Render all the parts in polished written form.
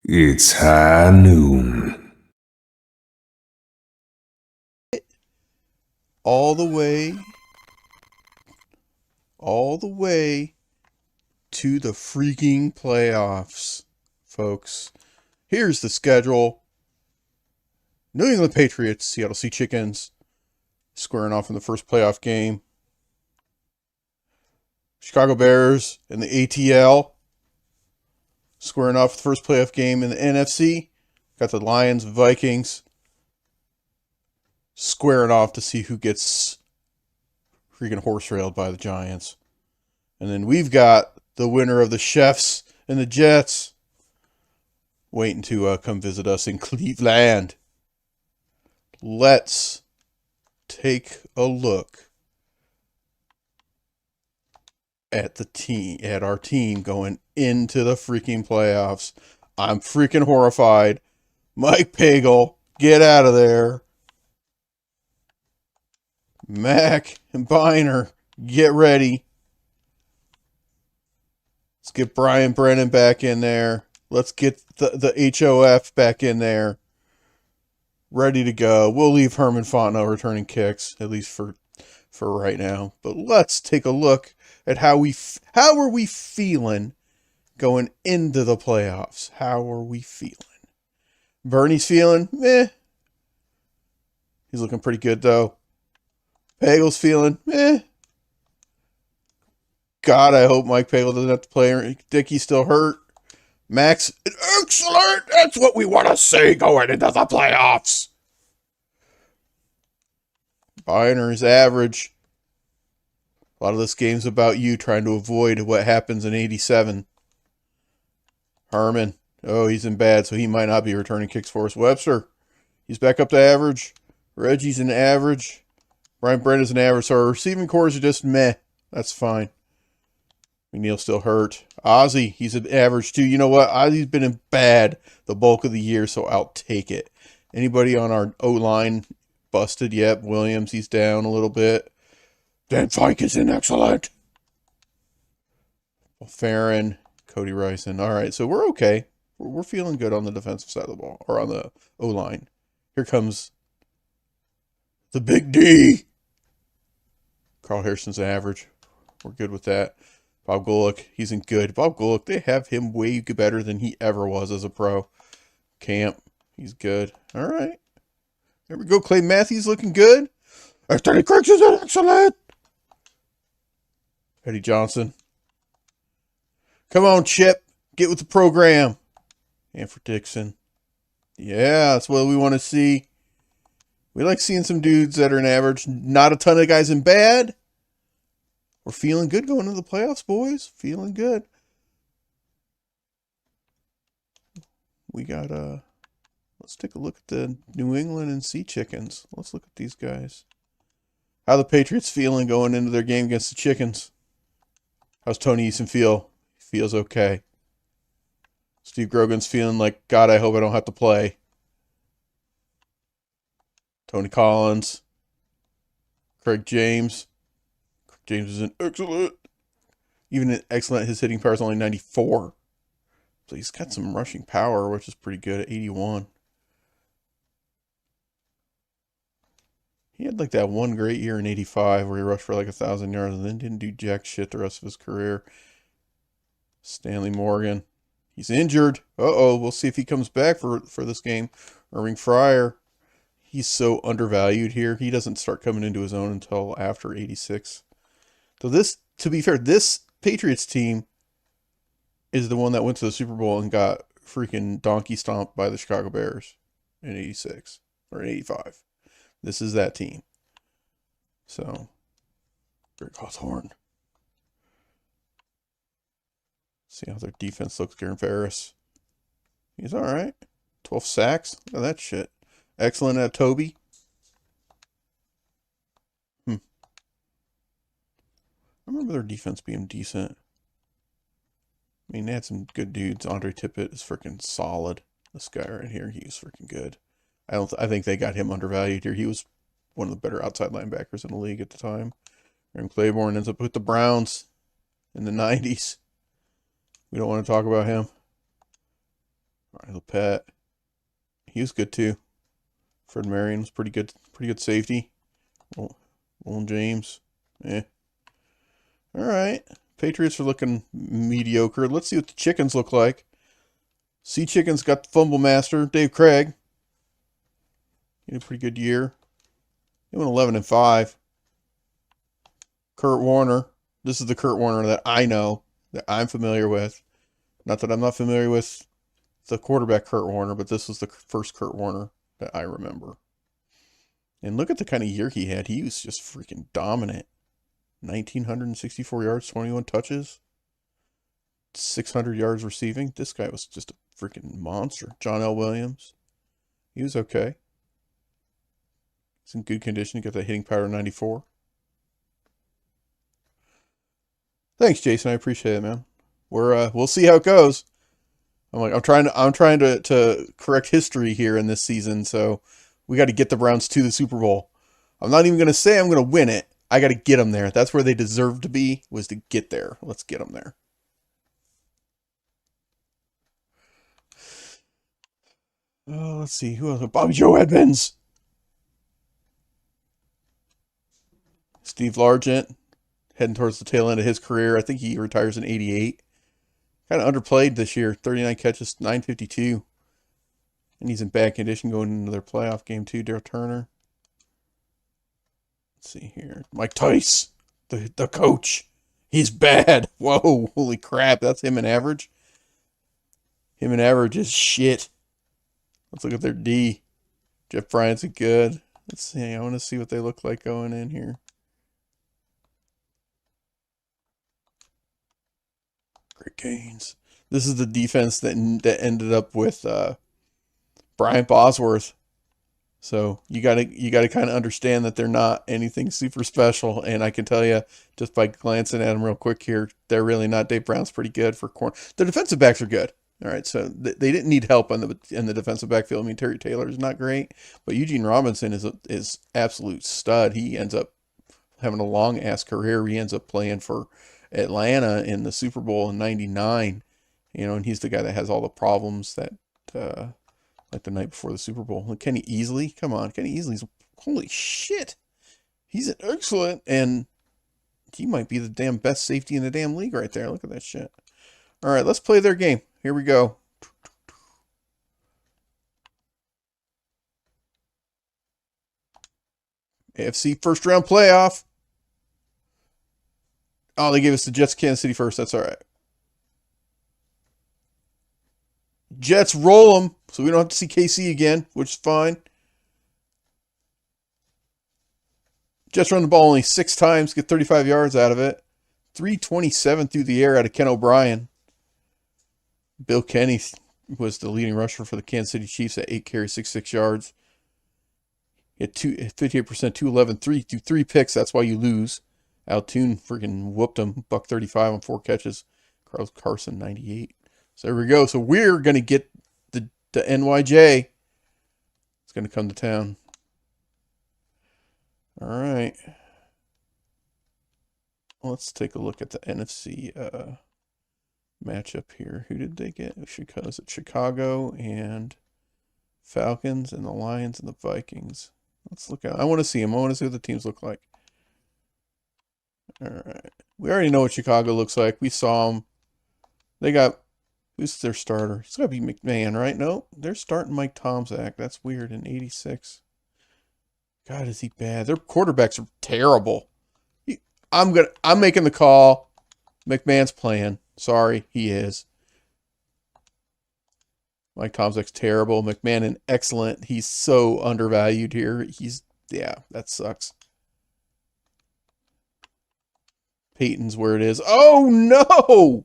It's high noon. all the way, all the way to the freaking playoffs, folks. Here's the schedule. New England Patriots, Seattle Sea Chickens, squaring off in the first playoff game. Chicago Bears and the ATL, squaring off the first playoff game in the NFC. Got the Lions, Vikings, squaring off to see who gets freaking horse railed by the Giants. And then we've got the winner of the Chefs and the Jets waiting to come visit us in Cleveland. Let's take a look at our team going into the freaking playoffs. I'm freaking horrified. Mike Pagel, get out of there. Mac and Biner, get ready. Let's get Brian Brennan back in there. Let's get the HOF back in there. Ready to go. We'll leave Herman Fontenot returning kicks, at least for right now. But let's take a look at how are we feeling going into the playoffs. How are we feeling? Bernie's feeling meh. He's looking pretty good though. Pagel's feeling meh. God, I hope Mike Pagel doesn't have to play. Dickey's still hurt. Max, excellent. That's what we want to see going into the playoffs. Biner is average. A lot of this game's about you trying to avoid what happens in 87. Herman, oh, he's in bad, so he might not be returning kicks for us. Webster, he's back up to average. Reggie's an average. Brian Brent is an average. So our receiving cores are just meh. That's fine. McNeil's still hurt. Ozzy, he's an average too. You know what? Ozzy's been in bad the bulk of the year, so I'll take it. Anybody on our O-line busted yet? Williams, he's down a little bit. Dan Fike is in excellent. Farron, Cody Ryson. All right, so we're okay. We're feeling good on the defensive side of the ball, or on the O-line. Here comes the Big D. Carl Harrison's average. We're good with that. Bob Golick, he's in good. Bob Golick, they have him way better than he ever was as a pro. Camp, he's good. All right. There we go. Clay Matthews looking good. Anthony Crooks is excellent. Eddie Johnson. Come on, Chip. Get with the program. Hanford Dixon. Yeah, that's what we want to see. We like seeing some dudes that are an average. Not a ton of guys in bad. We're feeling good going into the playoffs, boys. Feeling good. We got, let's take a look at the New England and Sea Chickens. Let's look at these guys. How the Patriots feeling going into their game against the Chickens? How's Tony Eason feel? He feels okay. Steve Grogan's feeling like, God, I hope I don't have to play. Tony Collins. Craig James. James is an excellent. Even an excellent, his hitting power is only 94. So he's got some rushing power, which is pretty good at 81. He had like that one great year in 85 where he rushed for like 1,000 yards and then didn't do jack shit the rest of his career. Stanley Morgan. He's injured. Uh-oh. We'll see if he comes back for this game. Irving Fryer. He's so undervalued here. He doesn't start coming into his own until after 86. So this, to be fair, this Patriots team is the one that went to the Super Bowl and got freaking donkey stomped by the Chicago Bears in 86 or in 85. This is that team. So, Greg Hawthorne. See how their defense looks. Garen Ferris. He's all right. 12 sacks. Look at that shit. Excellent at Toby. I remember their defense being decent. I mean, they had some good dudes. Andre Tippett is freaking solid. This guy right here, he's freaking good. I think they got him undervalued here. He was one of the better outside linebackers in the league at the time. Aaron Claiborne ends up with the Browns in the 90s. We don't want to talk about him. Riley Pett. He was good too. Fred Marion was pretty good. Pretty good safety. Olin James. Eh. All right. Patriots are looking mediocre. Let's see what the Chickens look like. Sea Chickens got the fumble master, Dave Craig. He had a pretty good year. He went 11-5. Kurt Warner. This is the Kurt Warner that I know, that I'm familiar with. Not that I'm not familiar with the quarterback Kurt Warner, but this was the first Kurt Warner that I remember. And look at the kind of year he had. He was just freaking dominant. 1,964 yards, 21 touches, 600 yards receiving. This guy was just a freaking monster. John L. Williams. He was okay. He's in good condition. He got that hitting power 94. Thanks, Jason. I appreciate it, man. We'll see how it goes. I'm trying to correct history here in this season, so we got to get the Browns to the Super Bowl. I'm not even going to say I'm going to win it. I got to get them there. That's where they deserve to be, was to get there. Let's get them there. Oh, let's see. Who else? Bobby Joe Edmonds. Steve Largent, heading towards the tail end of his career. I think he retires in 88. Kind of underplayed this year. 39 catches, 952. And he's in bad condition going into their playoff game too. Daryl Turner. Let's see here. Mike Tice, the coach. He's bad. Whoa, holy crap. That's him in average. Him in average is shit. Let's look at their D. Jeff Bryant's good. Let's see. I want to see what they look like going in here. Great gains. This is the defense that ended up with Brian Bosworth. So you gotta kind of understand that they're not anything super special. And I can tell you just by glancing at them real quick here, they're really not. Dave Brown's pretty good for corner. The defensive backs are good. All right, so they didn't need help in the defensive backfield. I mean, Terry Taylor is not great, but Eugene Robinson is absolute stud. He ends up having a long ass career. He ends up playing for Atlanta in the Super Bowl in '99. You know, and he's the guy that has all the problems that like the night before the Super Bowl. And Kenny Easley, come on, Kenny Easley's holy shit. He's an excellent, and he might be the damn best safety in the damn league right there. Look at that shit. All right, let's play their game. Here we go. AFC first round playoff. Oh, they gave us the Jets Kansas City first. That's all right. Jets roll them, so we don't have to see KC again, which is fine. Jets run the ball only 6 times, get 35 yards out of it. 327 through the air out of Ken O'Brien. Bill Kenny was the leading rusher for the Kansas City Chiefs at 8 carries, 66 yards. He had 58%, 211, 3 picks. That's why you lose. Altoon freaking whooped him. $135 on 4 catches. Carlos Carson, 98. So there we go. So we're going to get the NYJ. It's going to come to town. All right. Let's take a look at the NFC matchup here. Who did they get? Chicago, is it Chicago and Falcons and the Lions and the Vikings? Let's look at. I want to see them. I want to see what the teams look like. All right. We already know what Chicago looks like. We saw them. They got. Who's their starter? It's got to be McMahon, right? No, they're starting Mike Tomczak. That's weird. In 86. God, is he bad? Their quarterbacks are terrible. I'm making the call. McMahon's playing. Sorry, he is. Mike Tomczak's terrible. McMahon excellent. He's so undervalued here. Yeah, that sucks. Peyton's where it is. Oh no!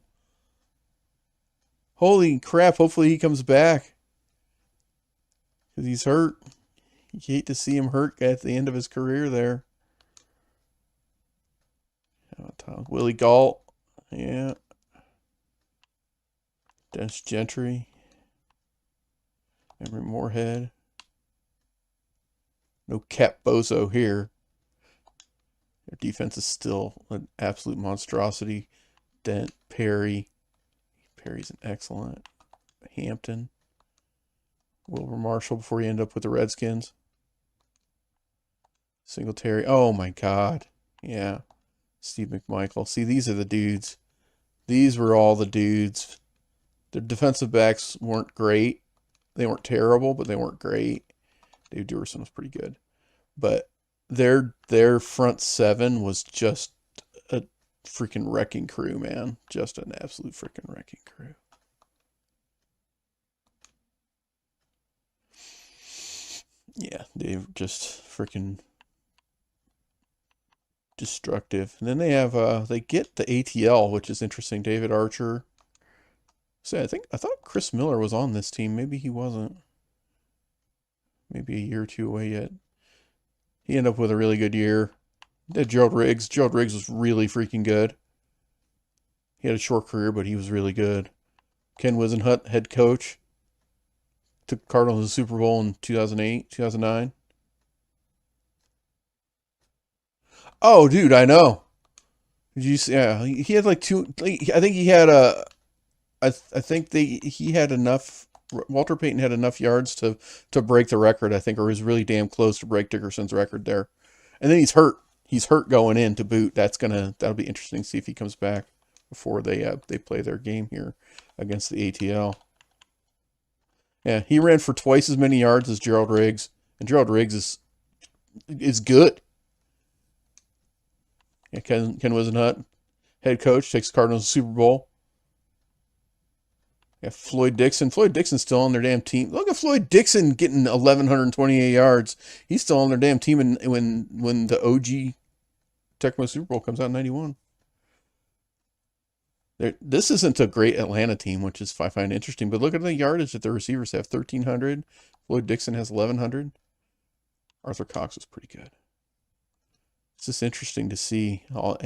Holy crap! Hopefully he comes back because he's hurt. You hate to see him hurt at the end of his career there. Willie Galt, yeah. Dennis Gentry. Emery Moorhead. No Cap Bozo here. Their defense is still an absolute monstrosity. Dent, Perry. Perry's an excellent. Hampton. Wilbur Marshall before he ended up with the Redskins. Singletary. Oh my God. Yeah. Steve McMichael. See, these are the dudes. These were all the dudes. Their defensive backs weren't great. They weren't terrible, but they weren't great. Dave Duerson was pretty good. But their front seven was just a freaking wrecking crew, man. Just an absolute freaking wrecking crew. Yeah, they just freaking destructive. And then they have they get the ATL, which is interesting. David Archer. So I thought Chris Miller was on this team. Maybe he wasn't. Maybe a year or two away yet. He ended up with a really good year. Did Gerald Riggs. Gerald Riggs was really freaking good. He had a short career, but he was really good. Ken Wisenhunt, head coach. Took Cardinals to the Super Bowl in 2008, 2009. Oh, dude, I know. Did you see? Yeah, he had like two. I think he had a. I think he had enough. Walter Payton had enough yards to break the record, I think, or was really damn close to break Dickerson's record there. And then he's hurt. He's hurt going in to boot. That'll be interesting to see if he comes back before they play their game here against the ATL. Yeah, he ran for twice as many yards as Gerald Riggs, and Gerald Riggs is good. Yeah, Ken Wisenhunt, head coach, takes the Cardinals to the Super Bowl. Yeah, Floyd Dixon. Floyd Dixon's still on their damn team. Look at Floyd Dixon getting 1,128 yards. He's still on their damn team when the OG Tecmo Super Bowl comes out in 91. This isn't a great Atlanta team, which is I find interesting. But look at the yardage that the receivers have: 1,300. Floyd Dixon has 1,100. Arthur Cox was pretty good. It's just interesting to see how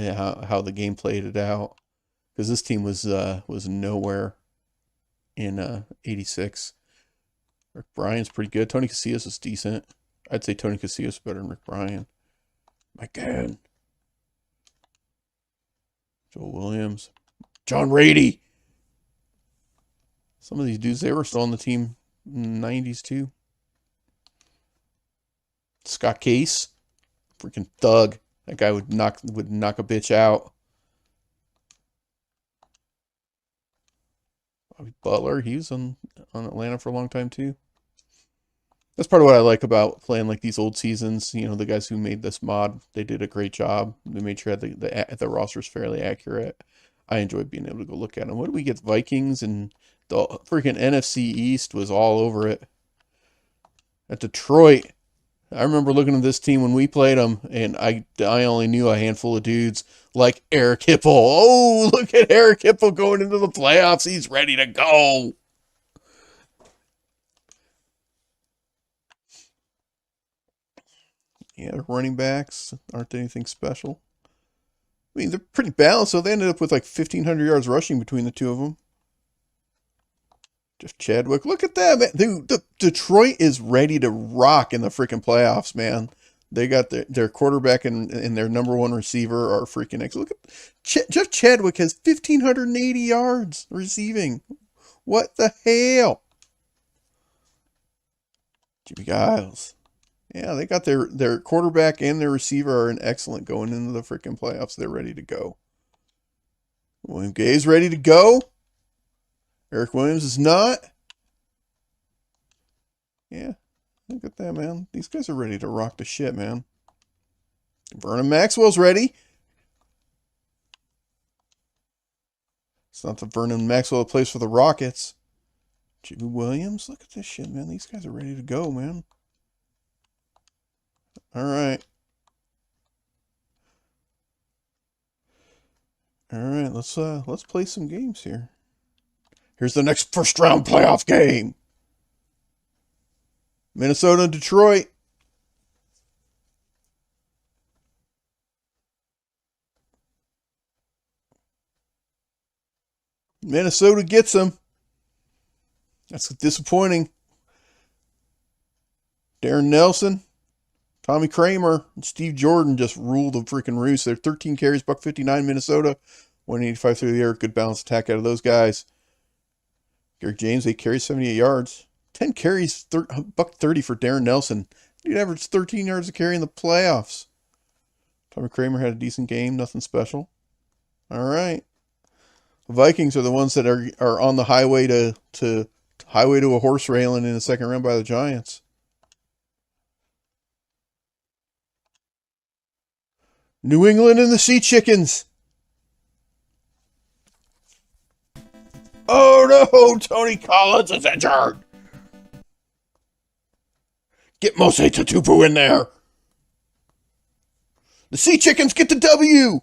the game played it out, because this team was nowhere in 86. Rick Bryan's pretty good. Tony Casillas is decent. I'd say Tony Casillas is better than Rick Bryan. My God. Joel Williams. John Rady. Some of these dudes, they were still on the team in the 90s too. Scott Case. Freaking thug. That guy would knock a bitch out. Bobby Butler, he was on Atlanta for a long time too. That's part of what I like about playing like these old seasons. You know, the guys who made this mod, they did a great job. They made sure the roster's fairly accurate. I enjoyed being able to go look at them. What did we get? Vikings, and the freaking NFC East was all over it. At Detroit, I remember looking at this team when we played them, and I only knew a handful of dudes like Eric Hipple. Oh, look at Eric Hipple going into the playoffs. He's ready to go. Yeah, the running backs aren't anything special. I mean, they're pretty balanced, so they ended up with like 1,500 yards rushing between the two of them. Jeff Chadwick, look at that, man. Dude, Detroit is ready to rock in the freaking playoffs, man. They got their quarterback and their number one receiver are freaking excellent. Look at Jeff Chadwick has 1,580 yards receiving. What the hell? Jimmy Giles. Yeah, they got their quarterback and their receiver are an excellent going into the freaking playoffs. They're ready to go. William Gay's ready to go. Eric Williams is not. Yeah, look at that, man. These guys are ready to rock the shit, man. Vernon Maxwell's ready. It's not the Vernon Maxwell that plays for the Rockets. Jimmy Williams, look at this shit, man. These guys are ready to go, man. All right. All right, let's play some games here. Here's the next first round playoff game. Minnesota and Detroit. Minnesota gets them. That's disappointing. Darren Nelson, Tommy Kramer, and Steve Jordan just ruled the freaking roost. They're 13 carries, $159 Minnesota, 185 through the air. Good balanced attack out of those guys. Garrett James, 8 carries, 78 yards. 10 carries, $130 for Darren Nelson. Dude averaged 13 yards a carry in the playoffs. Tommy Kramer had a decent game, nothing special. All right. The Vikings are the ones that are on the highway to a horse railing in the second round by the Giants. New England and the Sea Chickens. Oh no, Tony Collins is injured. Get Mose Tatupu in there. The Sea Chickens get the W.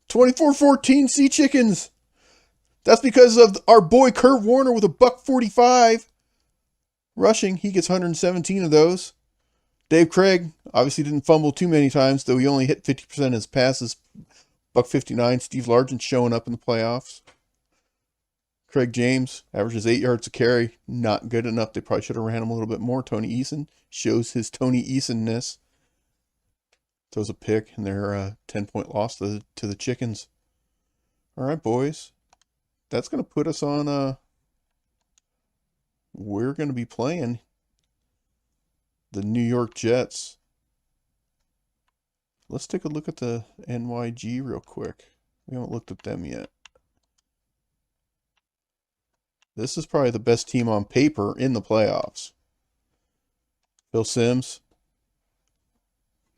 24-14 Sea Chickens. That's because of our boy Kurt Warner with a $145 rushing. He gets 117 of those. Dave Craig obviously didn't fumble too many times, though he only hit 50% of his passes. $159. Steve Largent showing up in the playoffs. Craig James averages 8 yards a carry. Not good enough. They probably should have ran him a little bit more. Tony Eason shows his Tony Eason-ness. Throws a pick in their 10-point loss to the Chickens. All right, boys. That's going to put us on... we're going to be playing the New York Jets. Let's take a look at the NYG real quick. We haven't looked at them yet. This is probably the best team on paper in the playoffs. Phil Simms.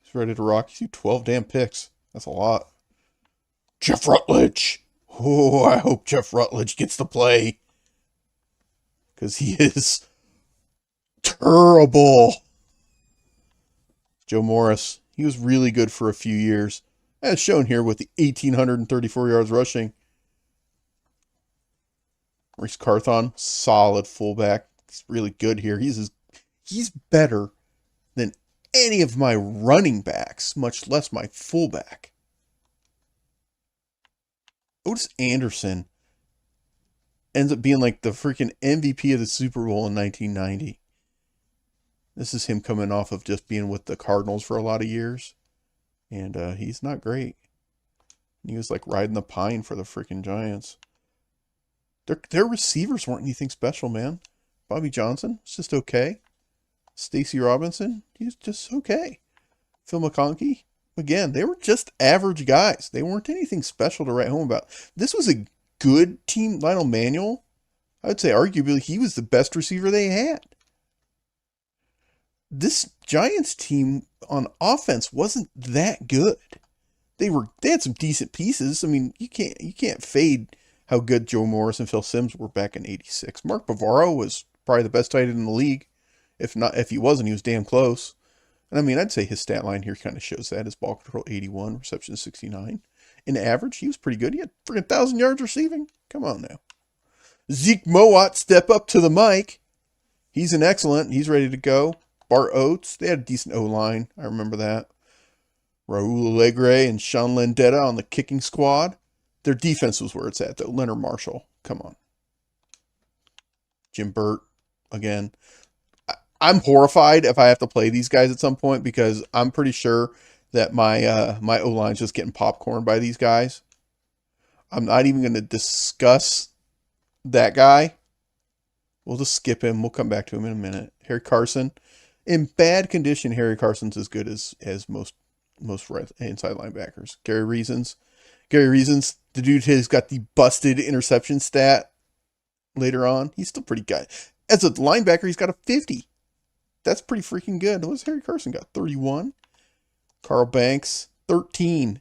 He's ready to rock. He's 12 damn picks. That's a lot. Jeff Rutledge. Oh, I hope Jeff Rutledge gets to play. Because he is terrible. Joe Morris. He was really good for a few years. As shown here with the 1,834 yards rushing. Maurice Carthon, solid fullback. He's really good here. He's better than any of my running backs, much less my fullback. Otis Anderson ends up being like the freaking MVP of the Super Bowl in 1990. This is him coming off of just being with the Cardinals for a lot of years. And he's not great. He was like riding the pine for the freaking Giants. Their receivers weren't anything special, man. Bobby Johnson, it's just okay. Stacy Robinson, he's just okay. Phil McConkey, again, they were just average guys. They weren't anything special to write home about. This was a good team. Lionel Manuel, I would say arguably he was the best receiver they had. This Giants team on offense wasn't that good. They had some decent pieces. I mean, you can't fade how good Joe Morris and Phil Simms were back in '86. Mark Bavaro was probably the best tight end in the league. If he wasn't, he was damn close. And I mean, I'd say his stat line here kind of shows that. His ball control 81, reception 69. In average, he was pretty good. He had freaking 1,000 yards receiving. Come on now. Zeke Mowat, step up to the mic. He's an excellent. He's ready to go. Bart Oates, they had a decent O-line. I remember that. Raul Alegre and Sean Landetta on the kicking squad. Their defense was where it's at, though. Leonard Marshall, come on. Jim Burt, again. I'm horrified if I have to play these guys at some point because I'm pretty sure that my O-line's just getting popcorn by these guys. I'm not even going to discuss that guy. We'll just skip him. We'll come back to him in a minute. Harry Carson. In bad condition, Harry Carson's as good as most inside linebackers. Gary Reasons, the dude has got the busted interception stat later on. He's still pretty good. As a linebacker, he's got a 50. That's pretty freaking good. What's Harry Carson got? 31. Carl Banks, 13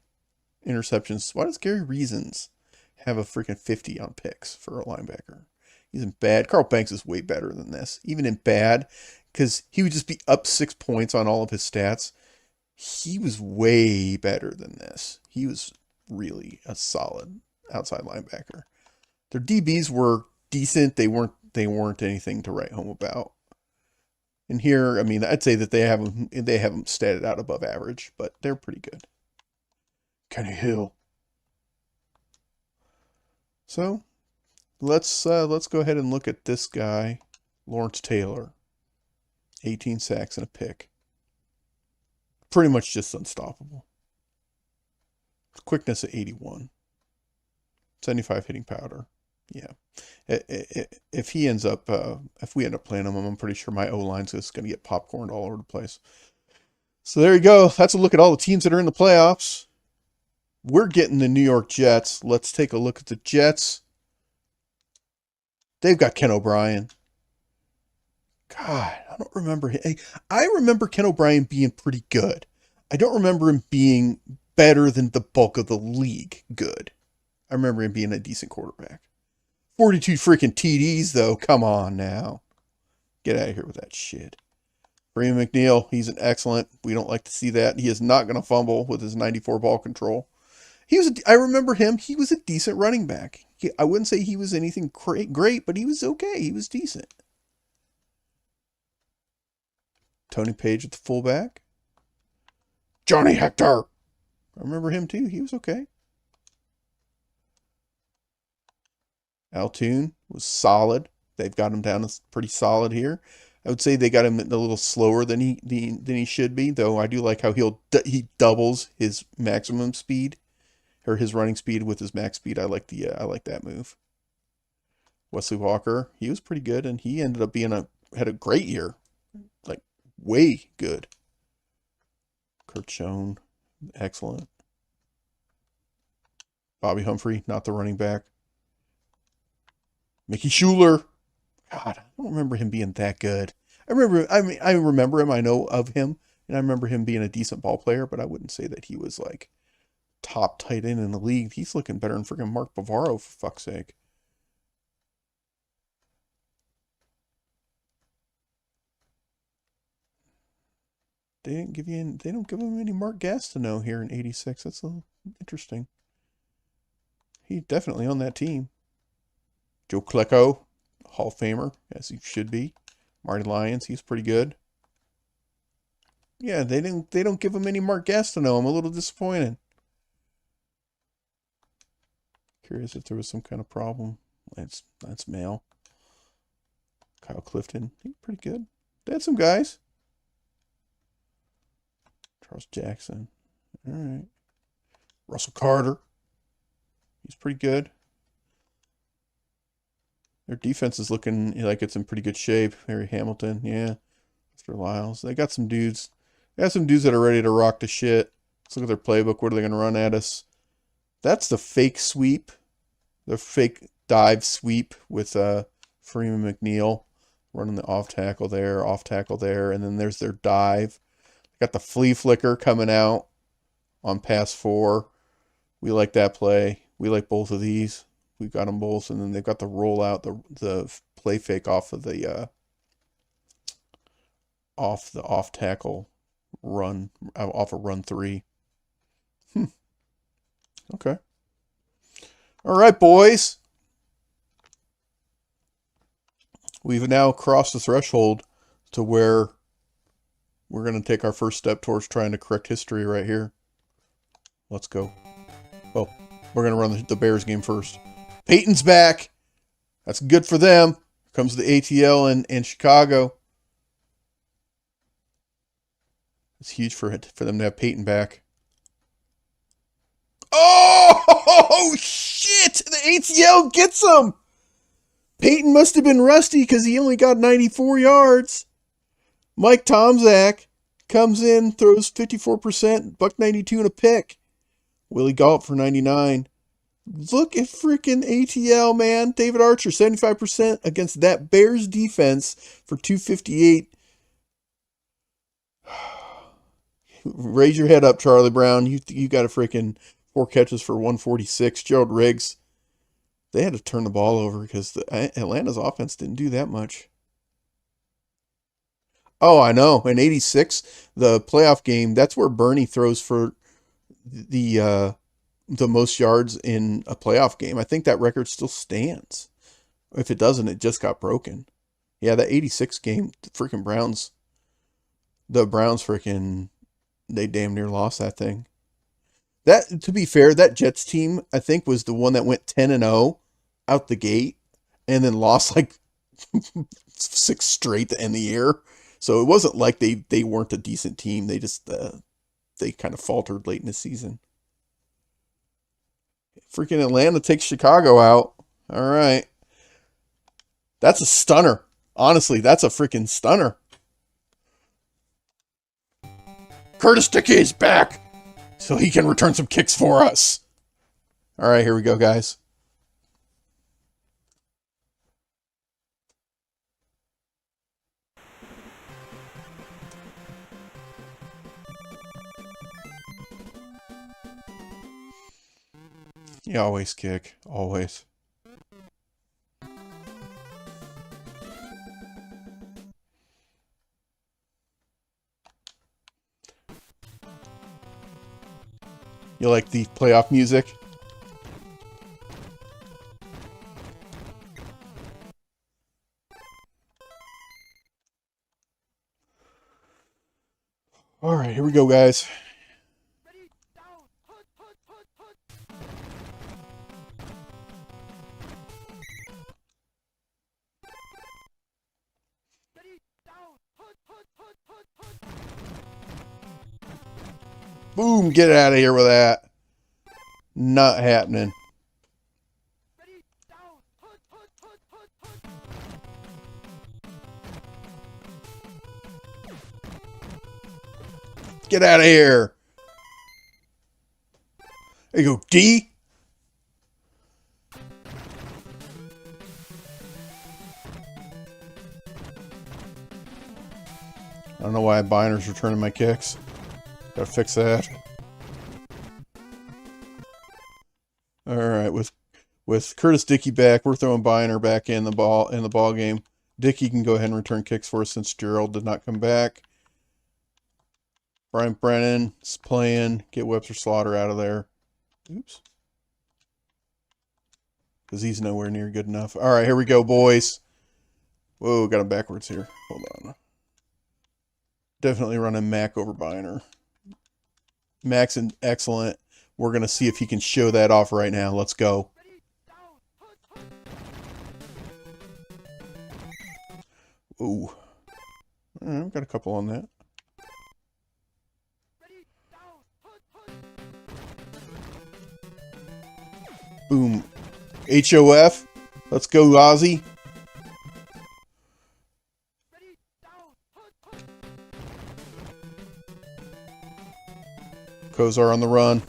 interceptions. Why does Gary Reasons have a freaking 50 on picks for a linebacker? He's in bad. Carl Banks is way better than this. Even in bad, because he would just be up 6 points on all of his stats. He was way better than this. He was really a solid outside linebacker. Their DBs were decent. They weren't anything to write home about. And here, I mean, I'd say that they have them statted out above average, but they're pretty good. Kenny Hill. So let's go ahead and look at this guy, Lawrence Taylor. 18 sacks and a pick. Pretty much just unstoppable. Quickness at 81. 75 hitting powder. Yeah. If he ends up, if we end up playing him, I'm pretty sure my O-line's just going to get popcorned all over the place. So there you go. That's a look at all the teams that are in the playoffs. We're getting the New York Jets. Let's take a look at the Jets. They've got Ken O'Brien. God, I don't remember. I remember Ken O'Brien being pretty good. I don't remember him being better than the bulk of the league good. I remember him being a decent quarterback. 42 freaking TDs, though. Come on now. Get out of here with that shit. Freeman McNeil, he's an excellent. We don't like to see that. He is not going to fumble with his 94 ball control. I remember him. He was a decent running back. I wouldn't say he was anything great, but he was okay. He was decent. Tony Page at the fullback. Johnny Hector. I remember him too. He was okay. Altoon was solid. They've got him down as pretty solid here. I would say they got him a little slower than he should be, though. I do like how he doubles his maximum speed or his running speed with his max speed. I like that move. Wesley Walker, he was pretty good, and he ended up had a great year, like way good. Kurt Schoen, excellent. Bobby Humphrey, not the running back. Mickey Schuler. God, I don't remember him being that good. I remember him. I know of him, and I remember him being a decent ball player, but I wouldn't say that he was like top tight end in the league. He's looking better than freaking Mark Bavaro, for fuck's sake. They don't give him any Mark Gastineau here in '86. That's a little interesting. He's definitely on that team. Joe Klecko, Hall of Famer, as he should be. Marty Lyons, he's pretty good. Yeah, they don't give him any Mark Gastineau. I'm a little disappointed. Curious if there was some kind of problem. That's male. Kyle Clifton, he's pretty good. They had some guys. Charles Jackson. All right. Russell Carter. He's pretty good. Their defense is looking like it's in pretty good shape. Harry Hamilton, yeah. Mr. Lyles. They got some dudes. They got some dudes that are ready to rock the shit. Let's look at their playbook. What are they going to run at us? That's the fake sweep. The fake dive sweep with Freeman McNeil running the off tackle there, and then there's their dive. Got the flea flicker coming out on pass 4. We like that play. We like both of these. We've got them both, and then they've got the rollout, the play fake off of the off tackle run, off of run 3. Okay. All right, boys. We've now crossed the threshold to where we're going to take our first step towards trying to correct history right here. Let's go. Oh, we're going to run the Bears game first. Peyton's back. That's good for them. Here comes the ATL in Chicago. It's huge for them to have Peyton back. Oh, shit! The ATL gets him! Peyton must have been rusty because he only got 94 yards. Mike Tomczak comes in, throws 54%, $192 and a pick. Willie Galt for 99. Look at freaking ATL, man. David Archer, 75% against that Bears defense for 258. Raise your head up, Charlie Brown. You got a freaking 4 catches for 146. Gerald Riggs. They had to turn the ball over because Atlanta's offense didn't do that much. Oh, I know. In '86, the playoff game, that's where Bernie throws for the most yards in a playoff game. I think that record still stands. If it doesn't, it just got broken. Yeah, that '86 game, the freaking Browns freaking, they damn near lost that thing. That, to be fair, that Jets team, I think, was the one that went 10-0 out the gate and then lost like 6 straight to end the year. So it wasn't like they weren't a decent team. They just they kind of faltered late in the season. Freaking Atlanta takes Chicago out. All right. That's a stunner. Honestly, that's a freaking stunner. Curtis Dickey is back, so he can return some kicks for us. All right, here we go, guys. You always kick. Always. You like the playoff music? All right, here we go, guys. Boom, get out of here with that. Not happening. Get out of here. There you go, D. I don't know why Biner's returning my kicks. Gotta fix that. Alright, with Curtis Dickey back, we're throwing Biner back in the ball game. Dickey can go ahead and return kicks for us since Gerald did not come back. Brian Brennan's playing. Get Webster Slaughter out of there. Oops. Because he's nowhere near good enough. Alright, here we go, boys. Whoa, got him backwards here. Hold on. Definitely running Mac over Biner. Mac's excellent. We're going to see if he can show that off right now. Let's go. Ooh. I've got a couple on that. Boom. HOF. Let's go, Ozzy. Kozar on the run.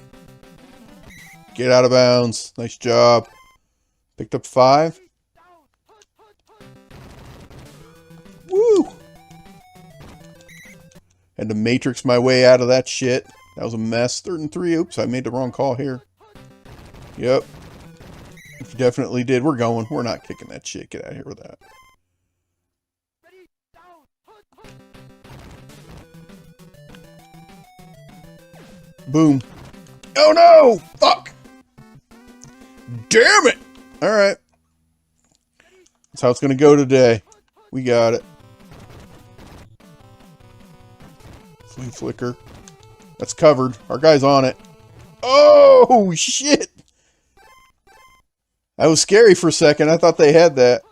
Get out of bounds. Nice job. Picked up 5. Woo! Had to matrix my way out of that shit. That was a mess. 3rd and 3. Oops, I made the wrong call here. Yep. You definitely did. We're going. We're not kicking that shit. Get out of here with that. Boom. Oh no! Fuck! Damn it! Alright. That's how it's gonna go today. We got it. Flea flicker. That's covered. Our guy's on it. Oh, shit! That was scary for a second. I thought they had that.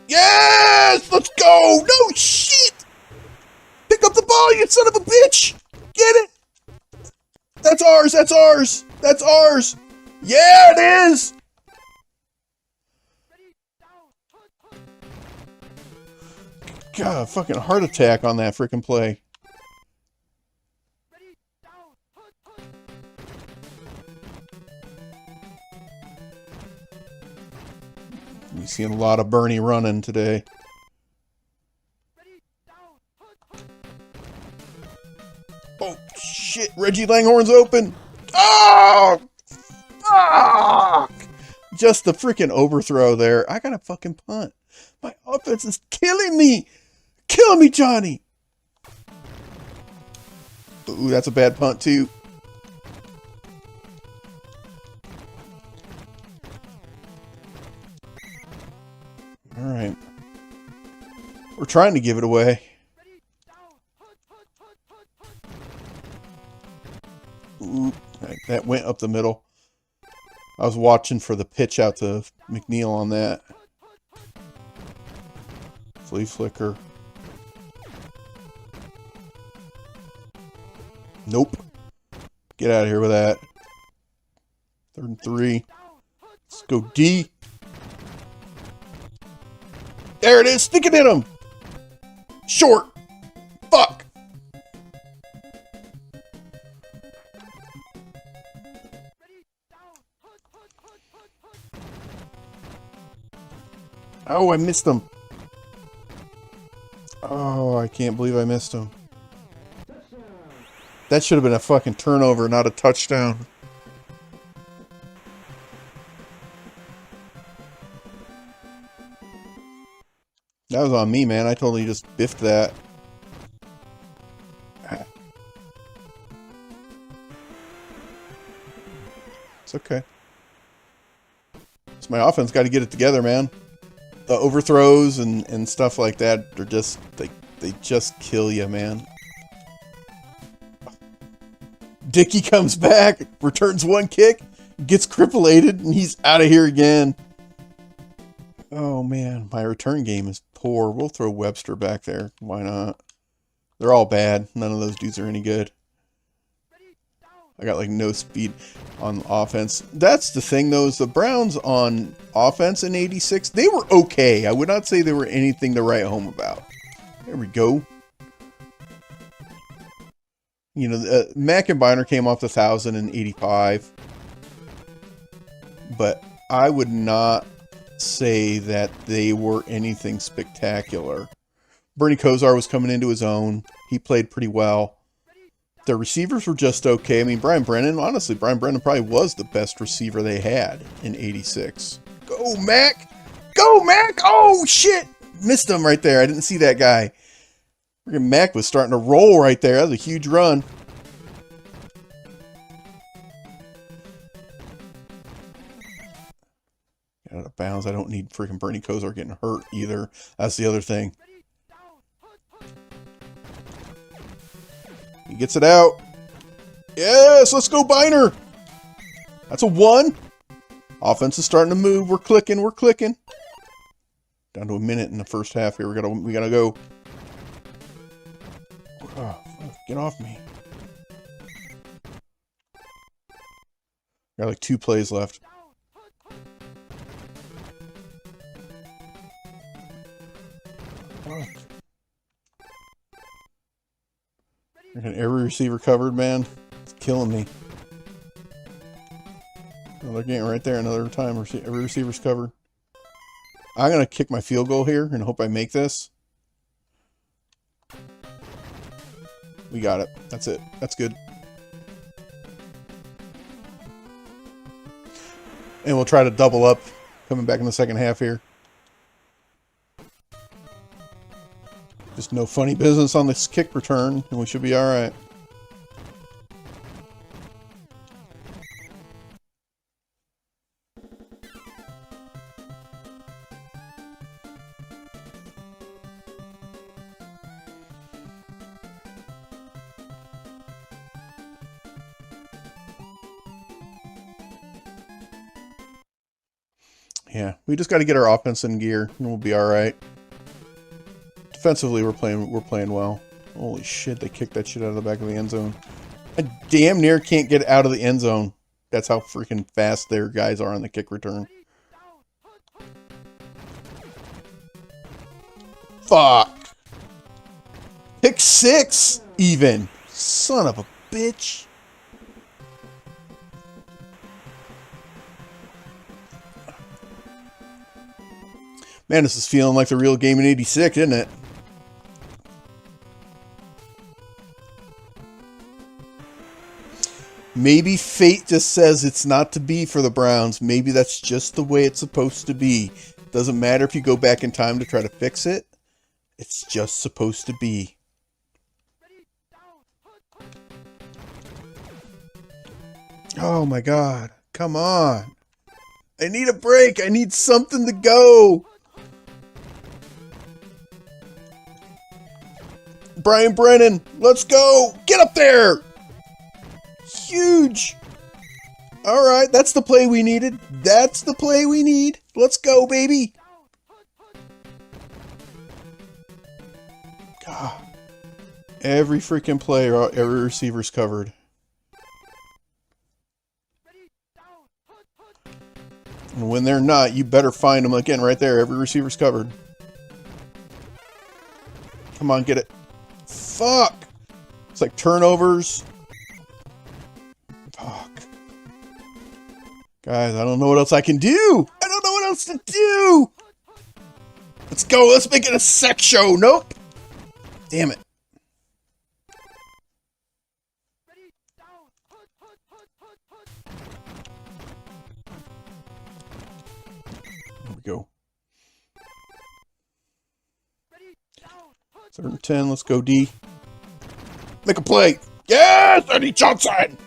Yes! Let's go! No shit! Pick up the ball, you son of a bitch! Get it! That's ours! That's ours! That's ours! Yeah, it is! God, fucking heart attack on that freaking play. You're seeing a lot of Bernie running today. Oh, shit. Reggie Langhorn's open. Oh! Fuck! Just the freaking overthrow there. I got a fucking punt. My offense is killing me. Killing me, Johnny. Ooh, that's a bad punt, too. Alright. We're trying to give it away. Ooh, that went up the middle. I was watching for the pitch out to McNeil on that. Flea flicker. Nope. Get out of here with that. 3rd and 3. Let's go D. There it is. Stick it in him. Short. Fuck. Oh, I missed him. Oh, I can't believe I missed him. That should have been a fucking turnover, not a touchdown. That was on me, man. I totally just biffed that. It's okay. It's my offense got to get it together, man. The overthrows and stuff like that are just, they just kill you, man. Dickey comes back, returns 1 kick, gets crippleated, and he's out of here again. Oh, man. My return game is poor. We'll throw Webster back there. Why not? They're all bad. None of those dudes are any good. I got, like, no speed on offense. That's the thing, though, is the Browns on offense in 86, they were okay. I would not say they were anything to write home about. There we go. You know, Mack and Biner came off the 1,000 in 85. But I would not say that they were anything spectacular. Bernie Kosar was coming into his own. He played pretty well. The receivers were just okay. I mean, Brian Brennan, honestly, Brian Brennan probably was the best receiver they had in 86. Go, Mac! Go, Mac! Oh, shit! Missed him right there. I didn't see that guy. Mac was starting to roll right there. That was a huge run. Out of bounds. I don't need freaking Bernie Kosar getting hurt either. That's the other thing. He gets it out. Yes, let's go, Biner. That's a 1. Offense is starting to move. We're clicking. We're clicking. Down to a minute in the first half here. We gotta go. Oh, get off me. Got like 2 plays left. Fuck. Every receiver covered, man. It's killing me. Another game right there. Another time. Every receiver's covered. I'm going to kick my field goal here and hope I make this. We got it. That's it. That's good. And we'll try to double up coming back in the second half here. Just no funny business on this kick return, and we should be all right. Yeah, we just got to get our offense in gear, and we'll be all right. Defensively, we're playing well. Holy shit, they kicked that shit out of the back of the end zone. I damn near can't get out of the end zone. That's how freaking fast their guys are on the kick return. Fuck. Pick 6, even. Son of a bitch. Man, this is feeling like the real game in 86, isn't it? Maybe fate just says it's not to be for the Browns. Maybe that's just the way it's supposed to be. Doesn't matter if you go back in time to try to fix it. It's just supposed to be. Oh my God. Come on. I need a break. I need something to go. Brian Brennan, let's go. Get up there. Huge. All right, that's the play we needed. That's the play we need. Let's go, baby. God. Every freaking player, every receiver's covered. And when they're not, you better find them again right there. Every receiver's covered. Come on, get it. Fuck! It's like turnovers. Fuck. Guys, I don't know what else I can do. I don't know what else to do. Let's go. Let's make it a sex show. Nope. Damn it. There we go. 3rd and 10. Let's go, D. Make a play. Yes, Eddie Johnson.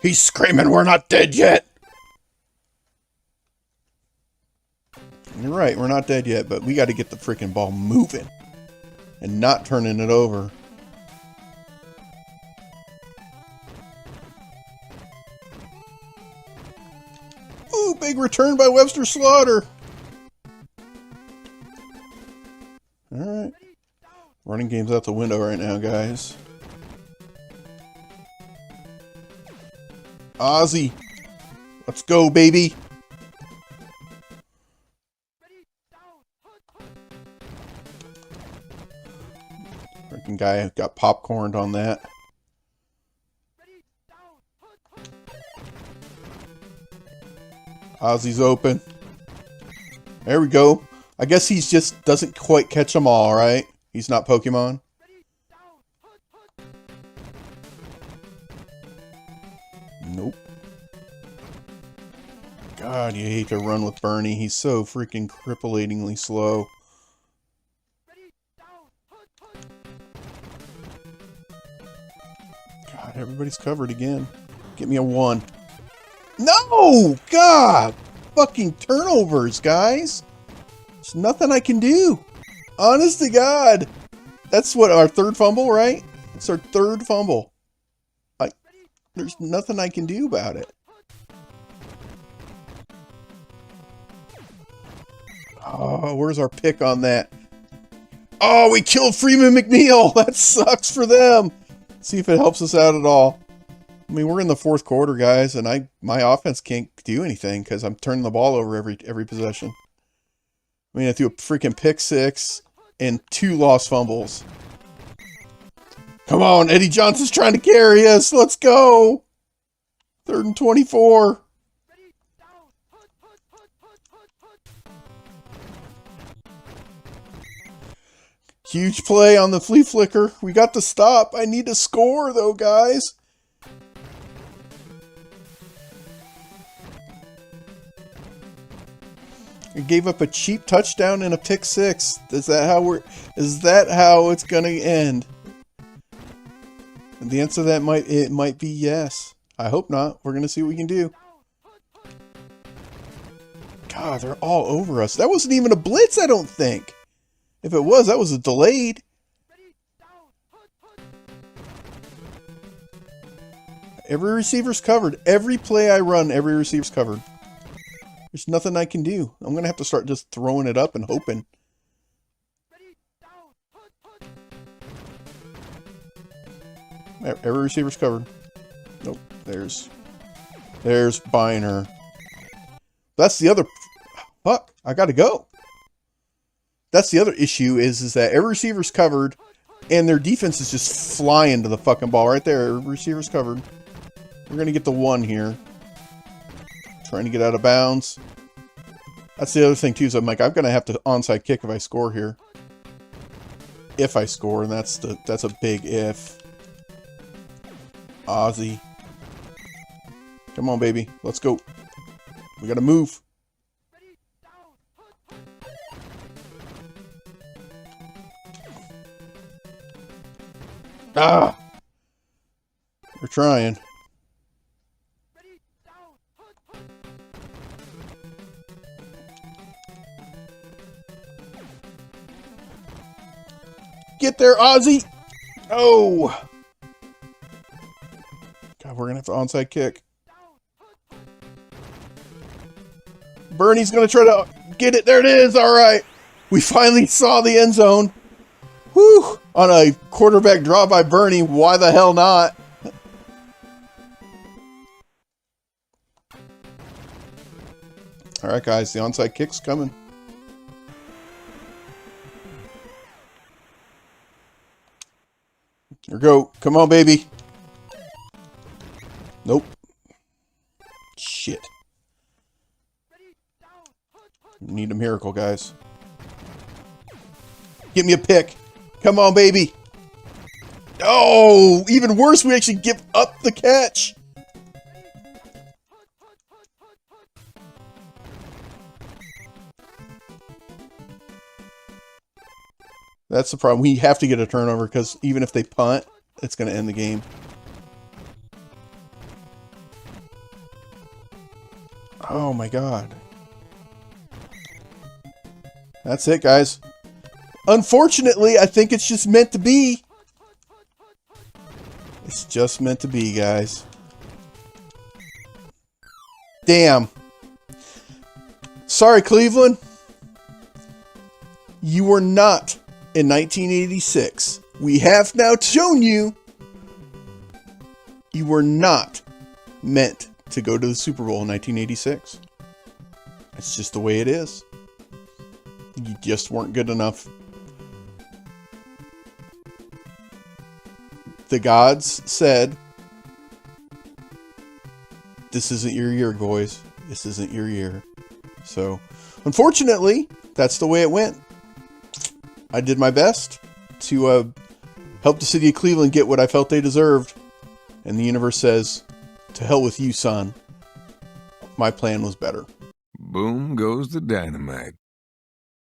He's screaming, we're not dead yet. You're right, we're not dead yet, but we got to get the freaking ball moving and not turning it over. Ooh, big return by Webster Slaughter. All right. Running game's out the window right now, guys. Ozzy. Let's go, baby. Freaking guy got popcorned on that. Ozzy's open. There we go. I guess he's just doesn't quite catch them all, right? He's not Pokemon. Nope. God, you hate to run with Bernie. He's so freaking cripplatingly slow. God, everybody's covered again. Get me a 1. No! God! Fucking turnovers, guys. There's nothing I can do. Honest to God. That's what, our 3rd fumble, right? It's our 3rd fumble. There's nothing I can do about it. Oh, where's our pick on that? Oh, we killed Freeman McNeil. That sucks for them. Let's see if it helps us out at all. I mean, we're in the 4th quarter, guys, and my offense can't do anything because I'm turning the ball over every possession. I mean, I threw a freaking pick 6 and 2 lost fumbles. Come on, Eddie Johnson's trying to carry us. Let's go. 3rd and 24. Huge play on the flea flicker. We got the stop. I need to score, though, guys. We gave up a cheap touchdown and a pick 6. Is that how it's gonna end? And the answer to that might be yes. I hope not. We're gonna see what we can do. God, they're all over us. That wasn't even a blitz, I don't think. If it was, that was a delayed. Every receiver's covered. Every play I run, every receiver's covered. There's nothing I can do. I'm going to have to start just throwing it up and hoping. Every receiver's covered. Nope. There's Biner. That's the other... Fuck. I got to go. That's the other issue is that every receiver's covered and their defense is just flying to the fucking ball right there. Every receiver's covered. We're going to get the 1 here. Trying to get out of bounds. That's the other thing too, is I'm going to have to onside kick if I score here. If I score, and that's a big if. Ozzy. Come on, baby. Let's go. We got to move. Ah! We're trying. Get there, Ozzy! Oh! God, we're gonna have to onside kick. Bernie's gonna try to get it. There it is! Alright! We finally saw the end zone. Whew! On a quarterback draw by Bernie. Why the hell not? All right, guys, the onside kick's coming. Here we go. Come on, baby. Nope. Shit. Need a miracle, guys. Give me a pick. Come on, baby. Oh, even worse, we actually give up the catch. That's the problem. We have to get a turnover because even if they punt, it's going to end the game. Oh my god. That's it, guys. Unfortunately, I think it's just meant to be. It's just meant to be, guys. Damn. Sorry, Cleveland. You were not in 1986. We have now shown you you were not meant to go to the Super Bowl in 1986. It's just the way it is. You just weren't good enough. The gods said, this isn't your year, boys. This isn't your year. So, unfortunately, that's the way it went. I did my best to help the city of Cleveland get what I felt they deserved. And the universe says, to hell with you, son. My plan was better. Boom goes the dynamite.